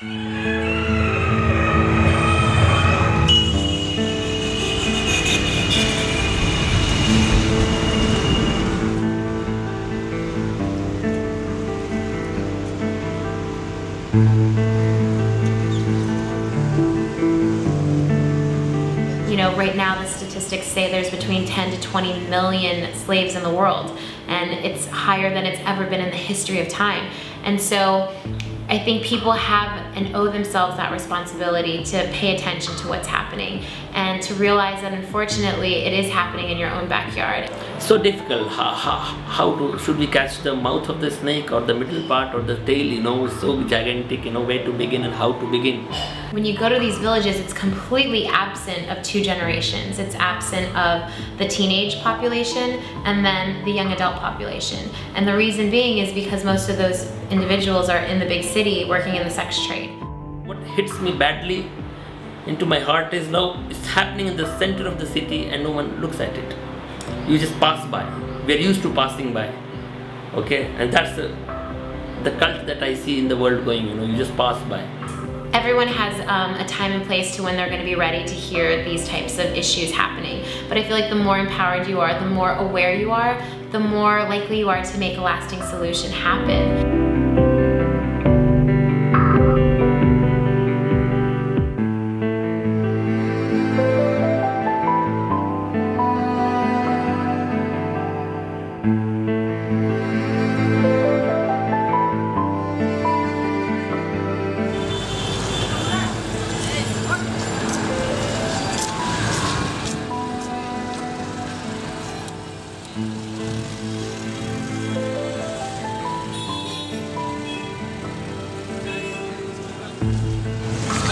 You know, right now the statistics say there's between 10 to 20 million slaves in the world, and it's higher than it's ever been in the history of time. And so I think people have and owe themselves that responsibility to pay attention to what's happening and to realize that unfortunately it is happening in your own backyard. So difficult. Should we catch the mouth of the snake or the middle part or the tail? You know, it's so gigantic. You know, where to begin and how to begin. When you go to these villages, it's completely absent of two generations. It's absent of the teenage population and then the young adult population. And the reason being is because most of those individuals are in the big city working in the sex trade. What hits me badly into my heart is now it's happening in the center of the city and no one looks at it. You just pass by. We're used to passing by. Okay? And that's the cult that I see in the world going, you know, you just pass by. Everyone has a time and place to when they're going to be ready to hear these types of issues happening. But I feel like the more empowered you are, the more aware you are, the more likely you are to make a lasting solution happen.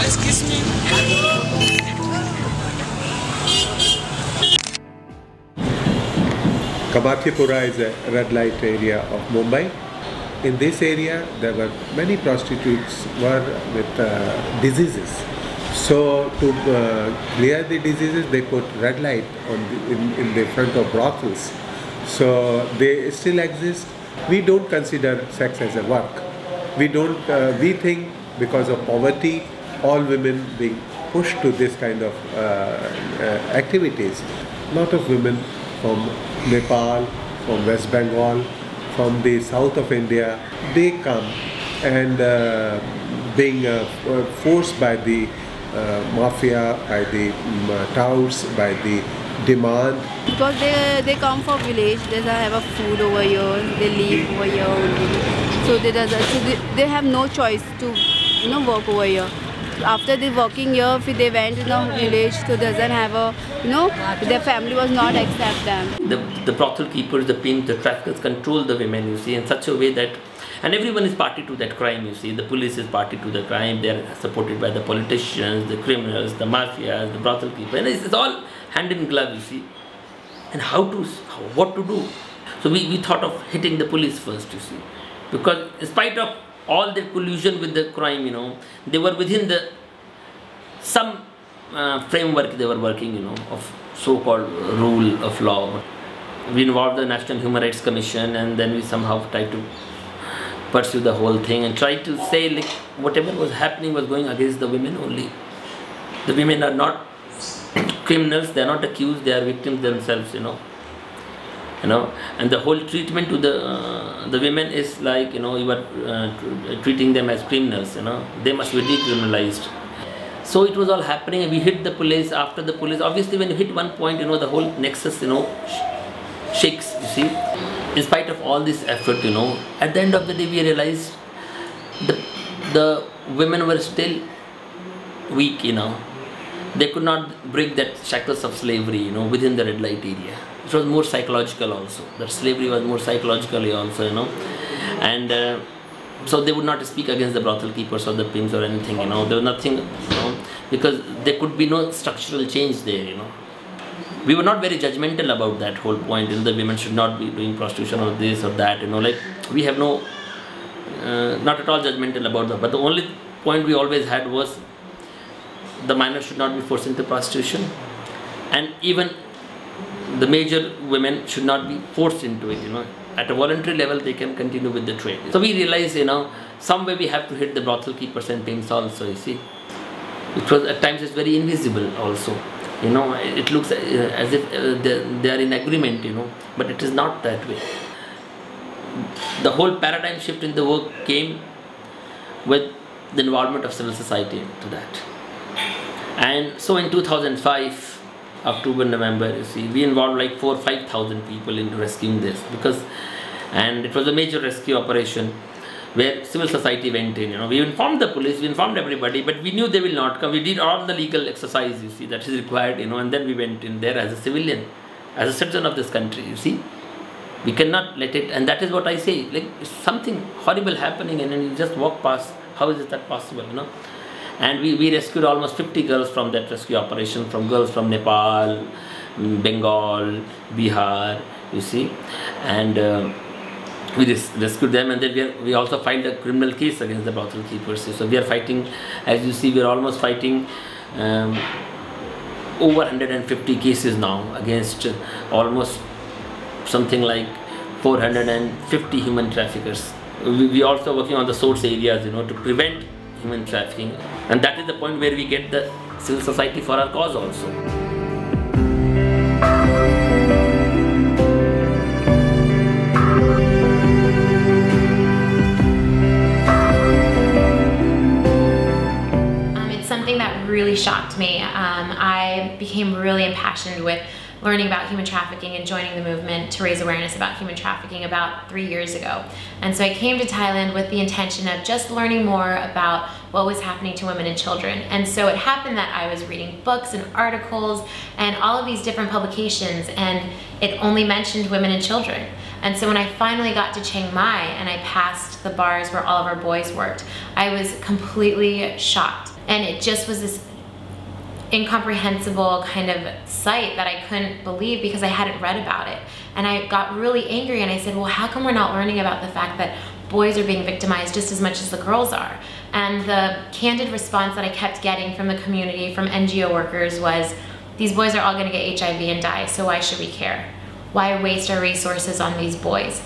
Excuse me. Kamathipura is a red light area of Mumbai. In this area, there were many prostitutes were with diseases. So to clear the diseases, they put red light on in the front of brothels. So they still exist. We don't consider sex as a work. We think because of poverty, all women being pushed to this kind of activities. A lot of women from Nepal, from West Bengal, from the south of India, they come and being forced by the mafia, by the touts, by the demand. Because they come from village, they have a food over here, they live over here only. So they have no choice to work over here. After they working here, if they went in a village, so doesn't have a, their family was not accept them. The brothel keepers, the pimps, the traffickers control the women, you see, in such a way that, and everyone is party to that crime, you see. The police is party to the crime, they are supported by the politicians, the criminals, the mafias, the brothel keepers, and it's all hand in glove, you see. And what to do? So we thought of hitting the police first, you see. Because in spite of all their collusion with the crime, they were within some framework they were working, of so-called rule of law. We involved the National Human Rights Commission, and then we somehow tried to pursue the whole thing and tried to say, like, whatever was happening was going against the women only. The women are not criminals, they are not accused, they are victims themselves, and the whole treatment to the women is like, you are treating them as criminals, they must be decriminalized. So it was all happening, and we hit the police. After the police, obviously when you hit one point, the whole nexus, shakes, you see. In spite of all this effort, at the end of the day we realized the women were still weak, they could not break that shackles of slavery, within the red light area. It was more psychological also. That slavery was more psychologically also, and so they would not speak against the brothel keepers or the pimps or anything, there was nothing, because there could be no structural change there, We were not very judgmental about that whole point, the women should not be doing prostitution or this or that, like we have no, not at all judgmental about that. But the only point we always had was the minors should not be forced into prostitution, and even the major women should not be forced into it, At a voluntary level, they can continue with the trade. So we realized, somewhere we have to hit the brothel keepers and pimps also, you see. It was at times it's very invisible also. You know, it looks as if they are in agreement, you know, but it is not that way. The whole paradigm shift in the work came with the involvement of civil society into that. And so in 2005, October, November, you see, we involved like 4,000 or 5,000 people into rescuing this, and it was a major rescue operation where civil society went in. You know, we informed the police, we informed everybody, but we knew they will not come. We did all the legal exercise, you see, that is required, you know, and then we went in there as a civilian, as a citizen of this country, you see. We cannot let it, and that is what I say, like something horrible happening and then you just walk past. How is that possible, you know? And we rescued almost 50 girls from that rescue operation, from girls from Nepal, Bengal, Bihar, you see. And we rescued them, and then we also filed a criminal case against the brothel keepers. So we are fighting, as you see, we are almost fighting over 150 cases now against almost something like 450 human traffickers. We also working on the source areas, you know, to prevent human trafficking, and that is the point where we get the civil society for our cause also. It's something that really shocked me. I became really impassioned with learning about human trafficking and joining the movement to raise awareness about human trafficking about 3 years ago. And so I came to Thailand with the intention of just learning more about what was happening to women and children. And so it happened that I was reading books and articles and all of these different publications, and it only mentioned women and children. And so when I finally got to Chiang Mai and I passed the bars where all of our boys worked, I was completely shocked. And it just was this incomprehensible kind of sight that I couldn't believe because I hadn't read about it. And I got really angry and I said, well, how come we're not learning about the fact that boys are being victimized just as much as the girls are? And the candid response that I kept getting from the community, from NGO workers, was, these boys are all gonna get HIV and die, so why should we care? Why waste our resources on these boys?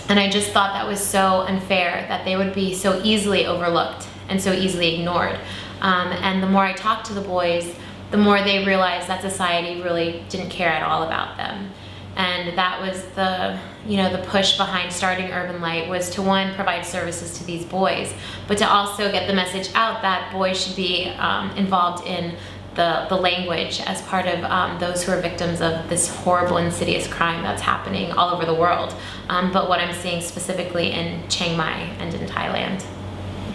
And I just thought that was so unfair, that they would be so easily overlooked and so easily ignored. And the more I talked to the boys, the more they realized that society really didn't care at all about them. And that was the, you know, the push behind starting Urban Light, was to, one, provide services to these boys, but to also get the message out that boys should be involved in the language as part of those who are victims of this horrible, insidious crime that's happening all over the world. But what I'm seeing specifically in Chiang Mai and in Thailand.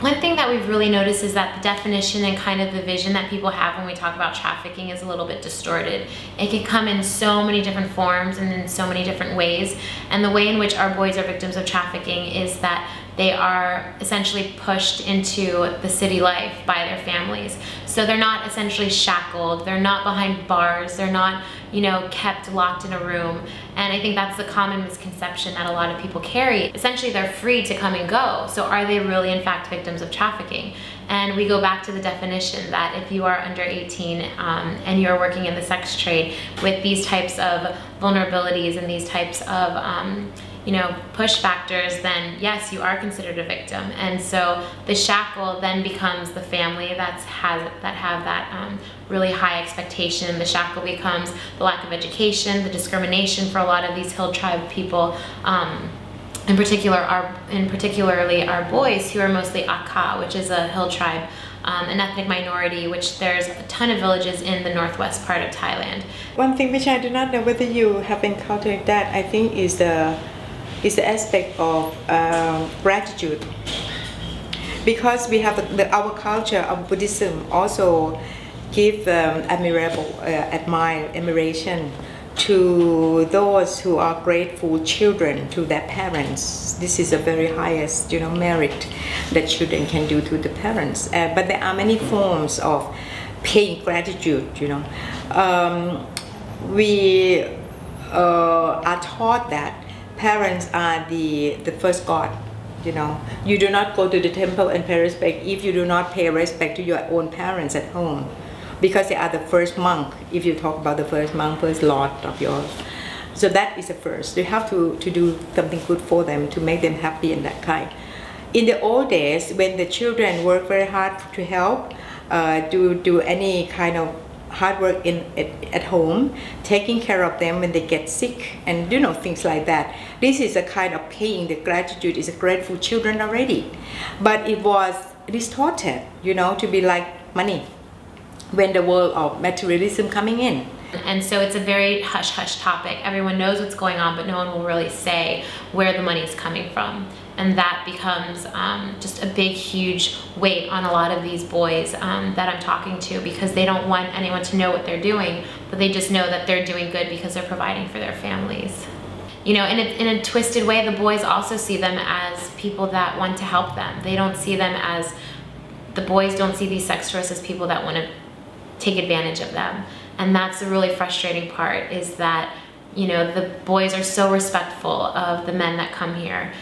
One thing that we've really noticed is that the definition and kind of the vision that people have when we talk about trafficking is a little bit distorted. It can come in so many different forms and in so many different ways. And the way in which our boys are victims of trafficking is that they are essentially pushed into the city life by their families. So they're not essentially shackled, they're not behind bars, they're not, you know, kept locked in a room. And I think that's the common misconception that a lot of people carry. Essentially, they're free to come and go. So are they really in fact victims of trafficking? And we go back to the definition that if you are under 18 and you're working in the sex trade with these types of vulnerabilities and these types of you know, push factors, then yes, you are considered a victim. And so the shackle then becomes the family that have that really high expectation. The shackle becomes the lack of education, the discrimination for a lot of these hill tribe people, particularly our boys, who are mostly Akha, which is a hill tribe, an ethnic minority, which there's a ton of villages in the northwest part of Thailand. One thing which I do not know whether you have encountered that, I think, is the aspect of gratitude, because we have our culture of Buddhism also give admiration to those who are grateful children to their parents. This is the very highest, you know, merit that children can do to the parents. But there are many forms of paying gratitude. You know, we are taught that parents are the first God. You know, you do not go to the temple and pay respect if you do not pay respect to your own parents at home, because they are the first monk. If you talk about the first monk, first lord of yours, so that is the first. You have to do something good for them to make them happy and that kind. In the old days, when the children work very hard to help, do any kind of hard work at home, taking care of them when they get sick, and things like that. This is a kind of paying the gratitude, is a grateful children already. But it was distorted, to be like money when the world of materialism coming in. And so it's a very hush-hush topic. Everyone knows what's going on, but no one will really say where the money is coming from. And that becomes just a big, huge weight on a lot of these boys that I'm talking to, because they don't want anyone to know what they're doing, but they just know that they're doing good because they're providing for their families. In a twisted way, the boys also see them as people that want to help them. They don't see them as, the boys don't see these sex tourists as people that want to take advantage of them. And that's the really frustrating part, is that the boys are so respectful of the men that come here.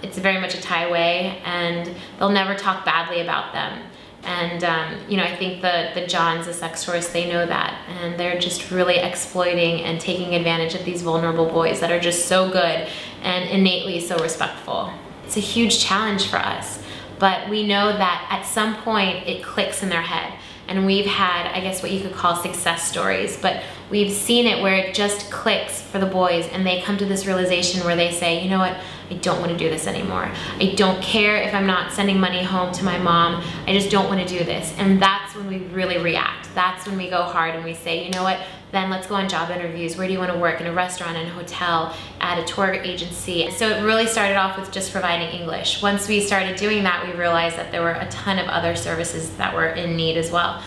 It's very much a Thai way, and they'll never talk badly about them. And I think the Johns, the sex tourists, they know that, and they're just really exploiting and taking advantage of these vulnerable boys that are just so good and innately so respectful. It's a huge challenge for us, but we know that at some point it clicks in their head. And we've had, I guess, what you could call success stories, but we've seen it where it just clicks for the boys, and they come to this realization where they say, you know what, I don't want to do this anymore. I don't care if I'm not sending money home to my mom. I just don't want to do this. And that's when we really react. That's when we go hard and we say, you know what, then let's go on job interviews. Where do you want to work? In a restaurant, in a hotel, at a tour agency. So it really started off with just providing English. Once we started doing that, we realized that there were a ton of other services that were in need as well.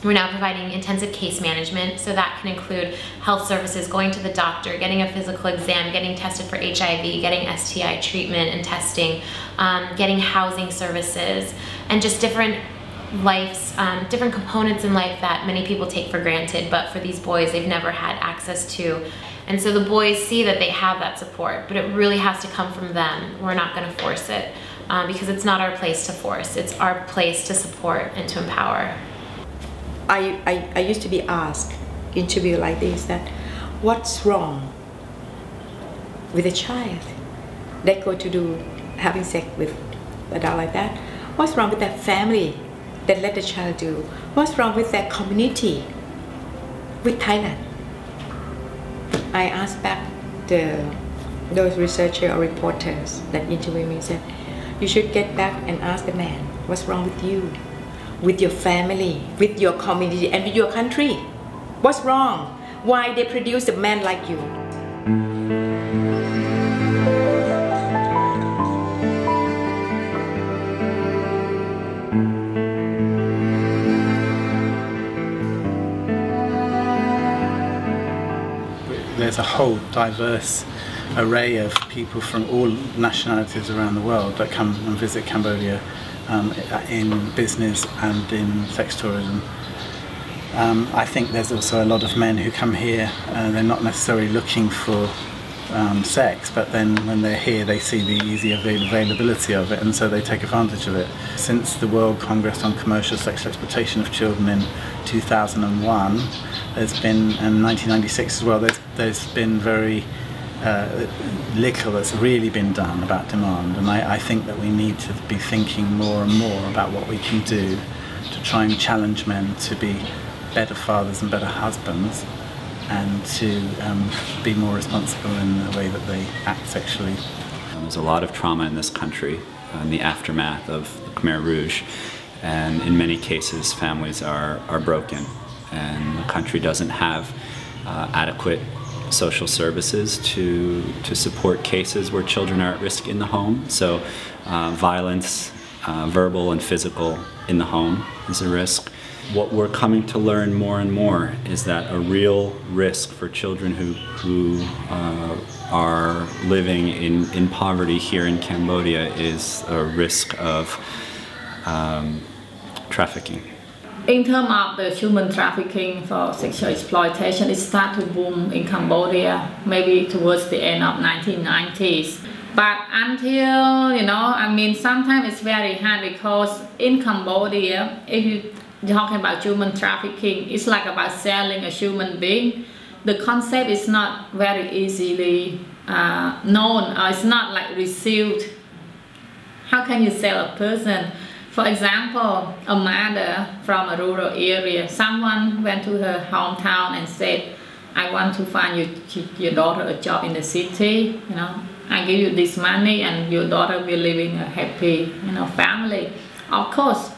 We're now providing intensive case management, so that can include health services, going to the doctor, getting a physical exam, getting tested for HIV, getting STI treatment and testing, getting housing services, and just different different components in life that many people take for granted, but for these boys, they've never had access to. And so the boys see that they have that support, but it really has to come from them. We're not going to force it, because it's not our place to force. It's our place to support and to empower. I used to be asked interview like this, that what's wrong with a child that go to do having sex with adult like that? What's wrong with that family that let the child do? What's wrong with that community with Thailand? I asked back those researchers or reporters that interviewed me, said, you should get back and ask the man, what's wrong with you, with your family, with your community, and with your country? What's wrong? Why they produce a man like you? There's a whole diverse array of people from all nationalities around the world that come and visit Cambodia in business and in sex tourism. I think there's also a lot of men who come here, they're not necessarily looking for sex, but then when they're here they see the easy availability of it, and so they take advantage of it. Since the World Congress on Commercial Sexual Exploitation of Children in 2001, there's been, in 1996 as well, there's been very little that's really been done about demand, and I think that we need to be thinking more and more about what we can do to try and challenge men to be better fathers and better husbands, and to be more responsible in the way that they act sexually. There's a lot of trauma in this country in the aftermath of the Khmer Rouge, and in many cases families are broken, and the country doesn't have adequate social services to support cases where children are at risk in the home. So violence, verbal and physical, in the home is a risk. What we're coming to learn more and more is that a real risk for children who are living in poverty here in Cambodia is a risk of trafficking. In terms of the human trafficking for sexual exploitation, it started to boom in Cambodia maybe towards the end of 1990s. But until, sometimes it's very hard, because in Cambodia, if you're talking about human trafficking, it's like about selling a human being. The concept is not very easily known, or it's not like received how can you sell a person? For example, a mother from a rural area, someone went to her hometown and said, I want to find your daughter a job in the city, you know, I give you this money and your daughter will live in a happy, you know, family. Of course,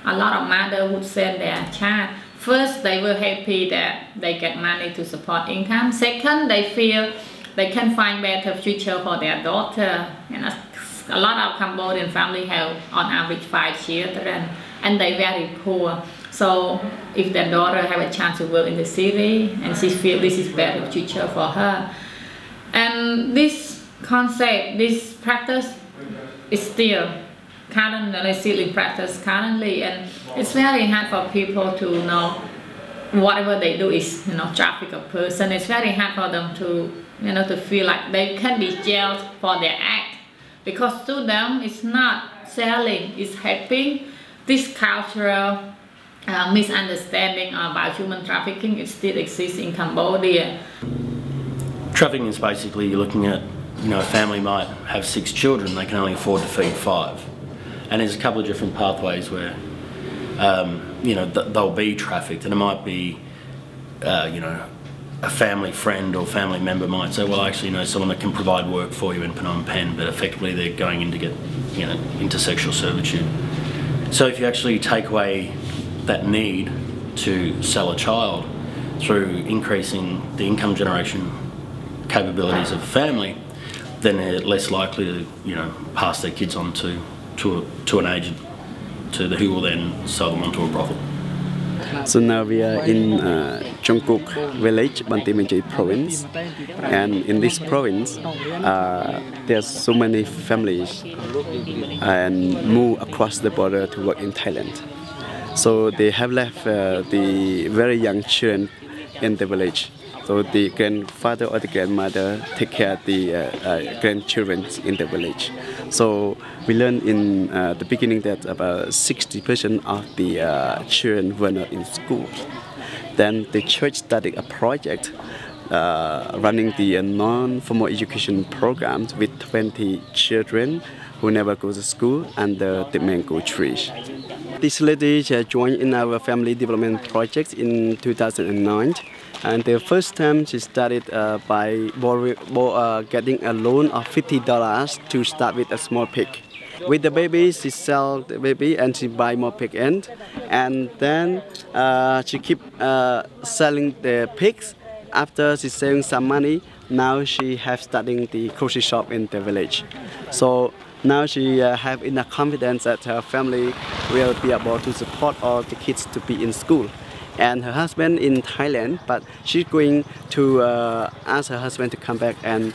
a lot of mothers would send their child. First, they were happy that they get money to support income. Second, they feel they can find better future for their daughter. You know, a lot of Cambodian families have on average 5 children and they're very poor. So if their daughter have a chance to work in the city and she feels this is better future for her. And this concept, this practice is still in practice currently, and it's very hard for people to know whatever they do is, you know, traffic a person. It's very hard for them to, you know, to feel like they can be jailed for their act, because to them it's not selling, it's helping. This cultural misunderstanding about human trafficking, it still exists in Cambodia. Trafficking is basically, you're looking at, you know, a family might have 6 children, they can only afford to feed 5. And there's a couple of different pathways where, you know, they'll be trafficked, and it might be, you know, a family friend or family member might say, well, I actually know someone that can provide work for you in Phnom Penh, but effectively they're going in to get, you know, into sexual servitude. So if you actually take away that need to sell a child through increasing the income generation capabilities of a family, then they're less likely to, you know, pass their kids on to an agent who will then sell them onto a brothel. So now we are in Jongkok village, Bantemenjai province, and in this province there's so many families and move across the border to work in Thailand. So they have left the very young children in the village. So the grandfather or the grandmother take care of the grandchildren in the village. So we learned in the beginning that about 60% of the children were not in school. Then the church started a project running the non-formal education programs with 20 children who never go to school under the mango trees. This lady joined in our family development project in 2009. And the first time she started by getting a loan of $50 to start with a small pig. With the baby, she sells the baby and she buy more pig in. And then she keep selling the pigs. After she saving some money, now she have starting the grocery shop in the village. So now she have enough confidence that her family will be able to support all the kids to be in school. And her husband in Thailand, but she's going to ask her husband to come back and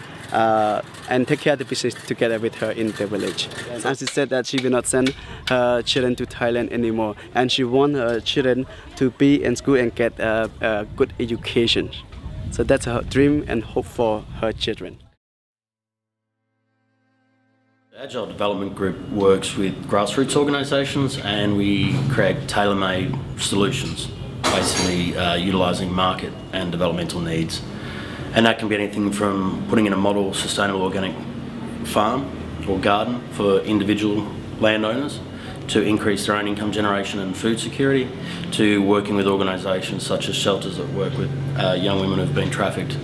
take care of the business together with her in the village. And she said that she will not send her children to Thailand anymore, and she wants her children to be in school and get a good education. So that's her dream and hope for her children. The Agile Development Group works with grassroots organisations, and we create tailor-made solutions, basically utilising market and developmental needs. And that can be anything from putting in a model sustainable organic farm or garden for individual landowners to increase their own income generation and food security, to working with organisations such as shelters that work with young women who've been trafficked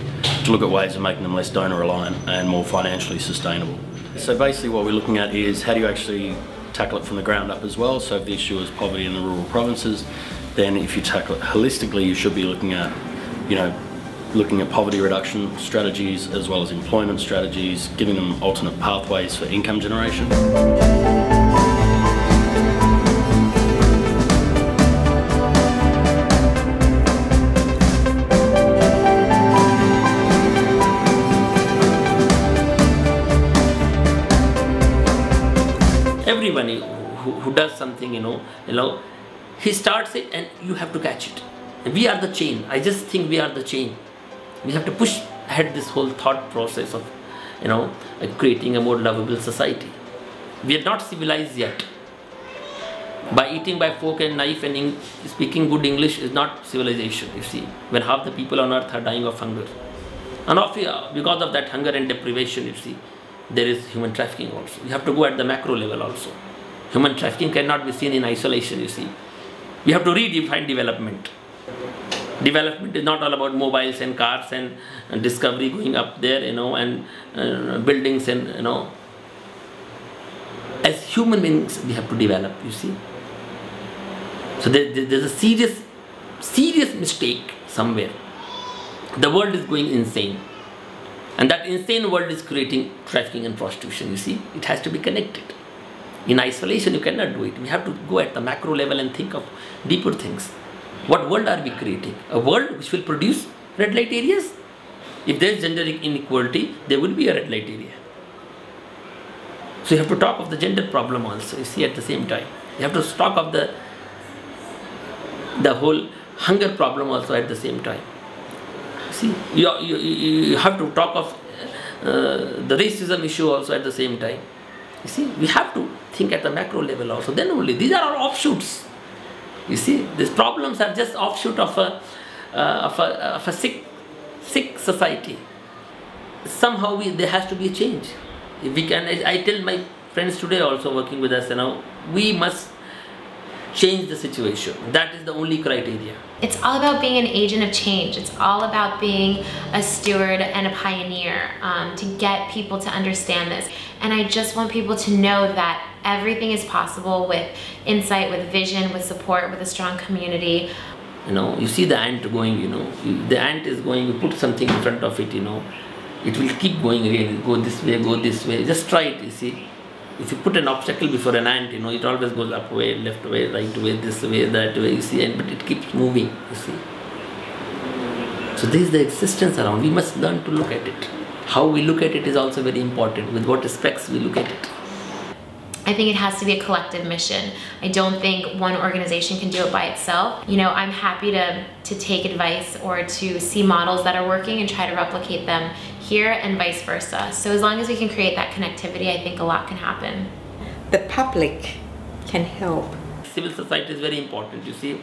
to look at ways of making them less donor reliant and more financially sustainable. So basically what we're looking at is how do you actually tackle it from the ground up as well. So if the issue is poverty in the rural provinces, then if you tackle it holistically, you should be looking at, you know, looking at poverty reduction strategies as well as employment strategies, giving them alternate pathways for income generation. Everybody who does something, you know, he starts it and you have to catch it. We are the chain. I just think we are the chain. We have to push ahead this whole thought process of, you know, creating a more lovable society. We are not civilized yet. By eating by fork and knife and speaking good English is not civilization, you see, when half the people on earth are dying of hunger. And because of that hunger and deprivation, you see, there is human trafficking also. You have to go at the macro level also. Human trafficking cannot be seen in isolation, you see. We have to redefine development. Development is not all about mobiles and cars and discovery going up there, you know, and buildings and, you know. As human beings, we have to develop, you see. So there's a serious mistake somewhere. The world is going insane. And that insane world is creating trafficking and prostitution, you see. It has to be connected. In isolation, you cannot do it. We have to go at the macro level and think of deeper things. What world are we creating? A world which will produce red light areas? If there is gender inequality, there will be a red light area. So you have to talk of the gender problem also, you see, at the same time. You have to talk of the whole hunger problem also at the same time. See, you have to talk of the racism issue also at the same time. You see, we have to think at the macro level also. Then only, these are all offshoots. You see, these problems are just offshoot of a sick society. Somehow there has to be a change. If we can, I tell my friends today also working with us, you know, we must change the situation. That is the only criteria. It's all about being an agent of change. It's all about being a steward and a pioneer to get people to understand this. And I just want people to know that everything is possible with insight, with vision, with support, with a strong community. You know, you see the ant going, you know, the ant is going, you put something in front of it, you know, it will keep going again, go this way, just try it, you see. If you put an obstacle before an ant, you know, it always goes up way, left way, right way, this way, that way, you see, but it keeps moving, you see. So this is the existence around. We must learn to look at it. How we look at it is also very important, with what aspects we look at it. I think it has to be a collective mission. I don't think one organization can do it by itself. You know, I'm happy to take advice or to see models that are working and try to replicate them here and vice versa. So as long as we can create that connectivity, I think a lot can happen. The public can help. Civil society is very important, you see.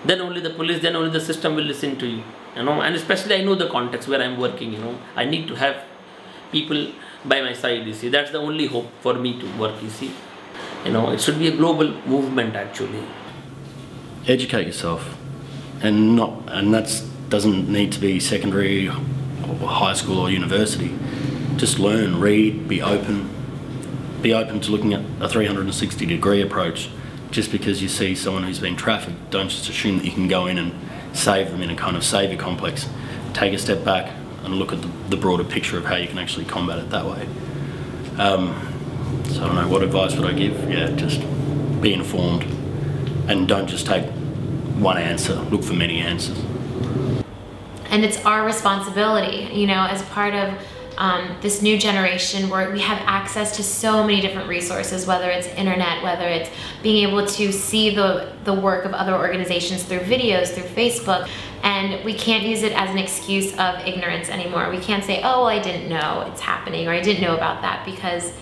Then only the police, then only the system will listen to you, you know. And especially I know the context where I'm working, you know. I need to have people by my side, you see. That's the only hope for me to work, you see. You know, it should be a global movement actually. Educate yourself, and that doesn't need to be secondary or high school or university. Just learn, read, be open to looking at a 360-degree approach. Just because you see someone who's been trafficked, don't just assume that you can go in and save them in a kind of savior complex. Take a step back and look at the broader picture of how you can actually combat it that way. So I don't know, what advice would I give? Yeah, just be informed and don't just take one answer, look for many answers. And it's our responsibility, you know, as part of this new generation where we have access to so many different resources, whether it's internet, whether it's being able to see the work of other organizations through videos, through Facebook, and we can't use it as an excuse of ignorance anymore. We can't say, oh, well, I didn't know it's happening, or I didn't know about that, because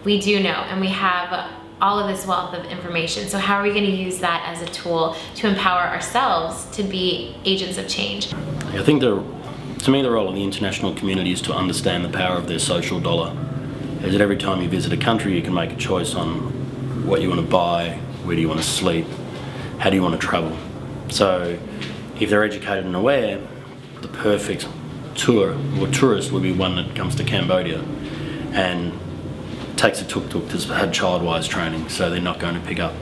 we do know, and we have all of this wealth of information. So how are we going to use that as a tool to empower ourselves to be agents of change? I think to me the role of the international community is to understand the power of their social dollar. Is that every time you visit a country you can make a choice on what you want to buy, where do you want to sleep, how do you want to travel. So if they're educated and aware, the perfect tour or tourist would be one that comes to Cambodia and takes a tuk-tuk that's had child-wise training, so they're not going to pick up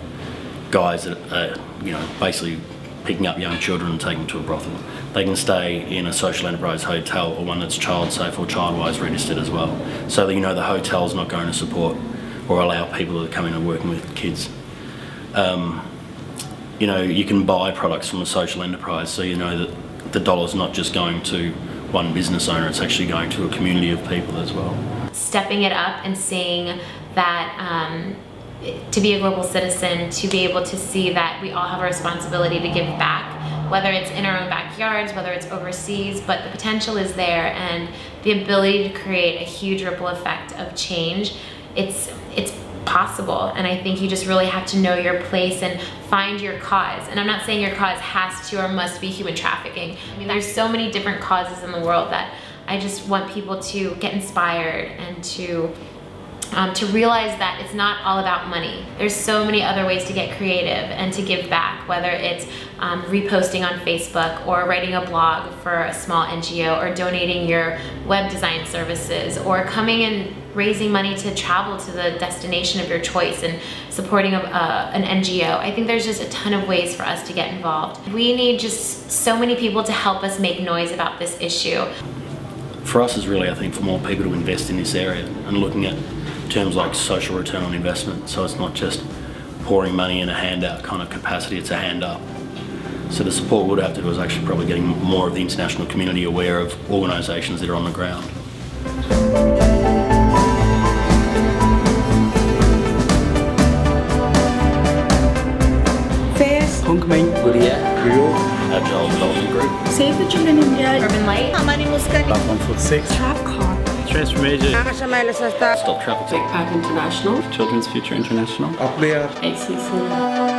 guys that are, you know, basically picking up young children and taking them to a brothel. They can stay in a social enterprise hotel, or one that's child-safe or child-wise registered as well, so that, you know, the hotel's not going to support or allow people that come in and working with kids. You know, you can buy products from a social enterprise, so you know that the dollar's not just going to one business owner, it's actually going to a community of people as well. Stepping it up and seeing that to be a global citizen, to be able to see that we all have a responsibility to give back, whether it's in our own backyards, whether it's overseas, but the potential is there, and the ability to create a huge ripple effect of change, it's possible. And I think you just really have to know your place and find your cause. And I'm not saying your cause has to or must be human trafficking. I mean, there's so many different causes in the world that I just want people to get inspired and to realize that it's not all about money. There's so many other ways to get creative and to give back, whether it's reposting on Facebook or writing a blog for a small NGO or donating your web design services or coming and raising money to travel to the destination of your choice and supporting an NGO. I think there's just a ton of ways for us to get involved. We need just so many people to help us make noise about this issue. For us is really, I think, for more people to invest in this area and looking at terms like social return on investment. So it's not just pouring money in a handout kind of capacity, it's a hand up. So the support we'd have to do is actually probably getting more of the international community aware of organisations that are on the ground. Cambodia, Agile Development Group. Save the Children in India. Urban Light. Love 146. Transformation. Stop Trafficking. International. Children's Future International. Apne Aap. XCC.